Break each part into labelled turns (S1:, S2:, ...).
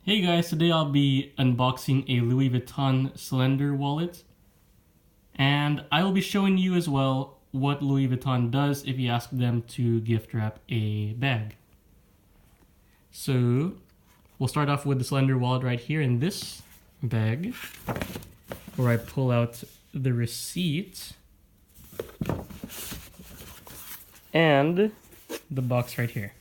S1: Hey guys, today I'll be unboxing a Louis Vuitton Slender wallet, and I will be showing you as well what Louis Vuitton does if you ask them to gift wrap a bag. So we'll start off with the Slender wallet right here in this bag, where I pull out the receipt and the box right here.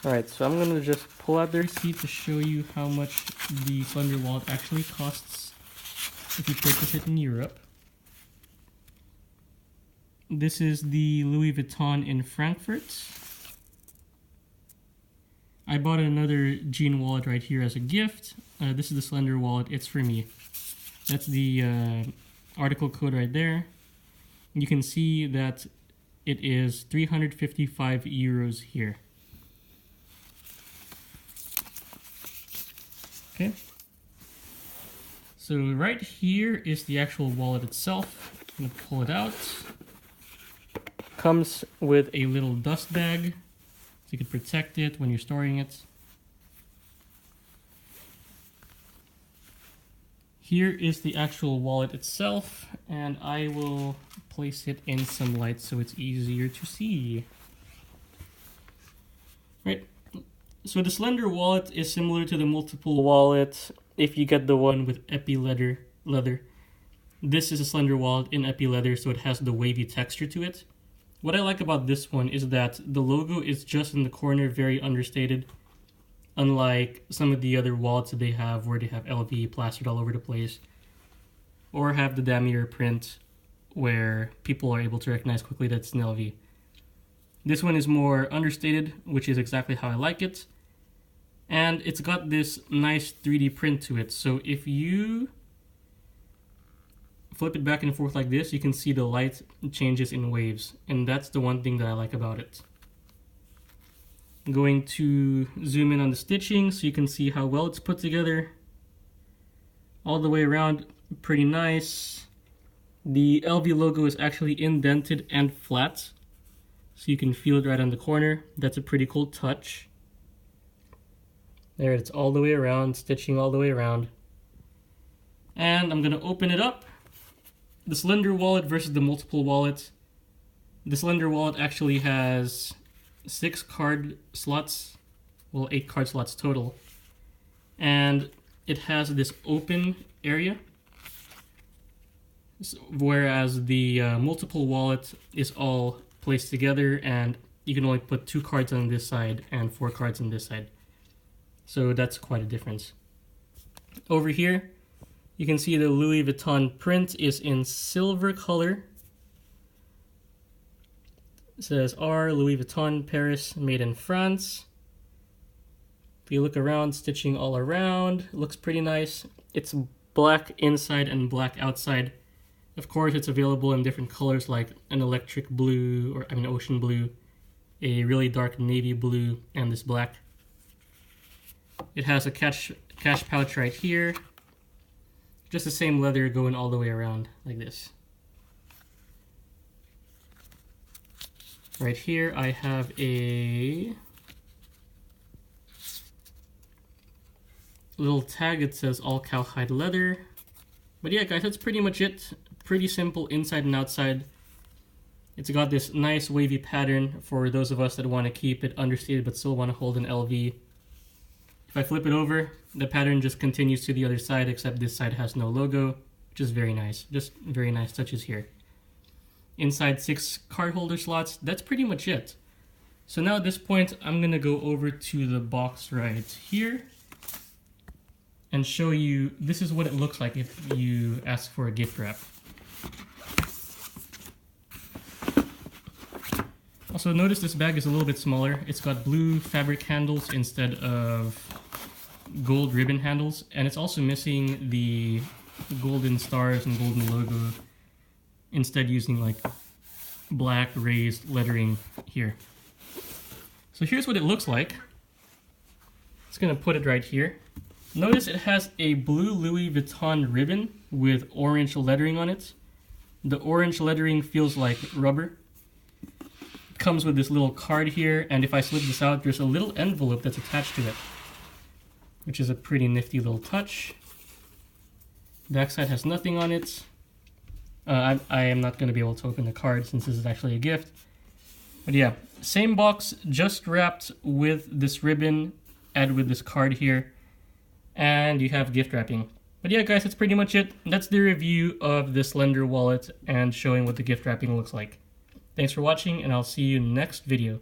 S1: Alright, so I'm going to just pull out the receipt to show you how much the Slender wallet actually costs if you purchase it in Europe. This is the Louis Vuitton in Frankfurt. I bought another jean wallet right here as a gift. This is the Slender wallet, it's for me. That's the article code right there. You can see that it is 355 euros here. Okay, so right here is the actual wallet itself. I'm gonna pull it out. Comes with a little dust bag, so you can protect it when you're storing it. Here is the actual wallet itself, and I will place it in some light so it's easier to see. Right. So the Slender wallet is similar to the multiple wallet if you get the one with epi leather. This is a Slender wallet in epi leather, so it has the wavy texture to it. What I like about this one is that the logo is just in the corner, very understated, unlike some of the other wallets that they have where they have LV plastered all over the place, or have the damier print where people are able to recognize quickly that it's an LV. This one is more understated, which is exactly how I like it. And it's got this nice 3D print to it. So if you flip it back and forth like this, you can see the light changes in waves. And that's the one thing that I like about it. I'm going to zoom in on the stitching so you can see how well it's put together. All the way around, pretty nice. The LV logo is actually indented and flat, so you can feel it right on the corner. That's a pretty cool touch. There, it's all the way around, stitching all the way around. And I'm going to open it up. The Slender wallet versus the multiple wallet. The Slender wallet actually has 6 card slots, well 8 card slots total. And it has this open area. Whereas the multiple wallet is all placed together, and you can only put 2 cards on this side and 4 cards on this side. So that's quite a difference. Over here, you can see the Louis Vuitton print is in silver color. It says R, Louis Vuitton, Paris, made in France. If you look around, stitching all around, it looks pretty nice. It's black inside and black outside. Of course, it's available in different colors like an electric blue, or ocean blue, a really dark navy blue, and this black. It has a cash pouch right here. Just the same leather going all the way around like this. Right here I have a little tag that says all cowhide leather. But yeah guys, that's pretty much it. Pretty simple inside and outside. It's got this nice wavy pattern for those of us that want to keep it understated but still want to hold an LV. If I flip it over, the pattern just continues to the other side, except this side has no logo, which is very nice. Just very nice touches here. Inside 6 card holder slots, that's pretty much it. So now at this point, I'm going to go over to the box right here and show you, this is what it looks like if you ask for a gift wrap. Also notice this bag is a little bit smaller. It's got blue fabric handles instead of gold ribbon handles, and it's also missing the golden stars and golden logo, instead using like black raised lettering here. So here's what it looks like. Just gonna put it right here. Notice it has a blue Louis Vuitton ribbon with orange lettering on it. The orange lettering feels like rubber. comes with this little card here, and if I slip this out, there's a little envelope that's attached to it, which is a pretty nifty little touch. Backside has nothing on it. I am not going to be able to open the card since this is actually a gift. But yeah, same box, just wrapped with this ribbon and with this card here. And you have gift wrapping. But yeah, guys, that's pretty much it. That's the review of the Slender wallet and showing what the gift wrapping looks like. Thanks for watching, and I'll see you next video.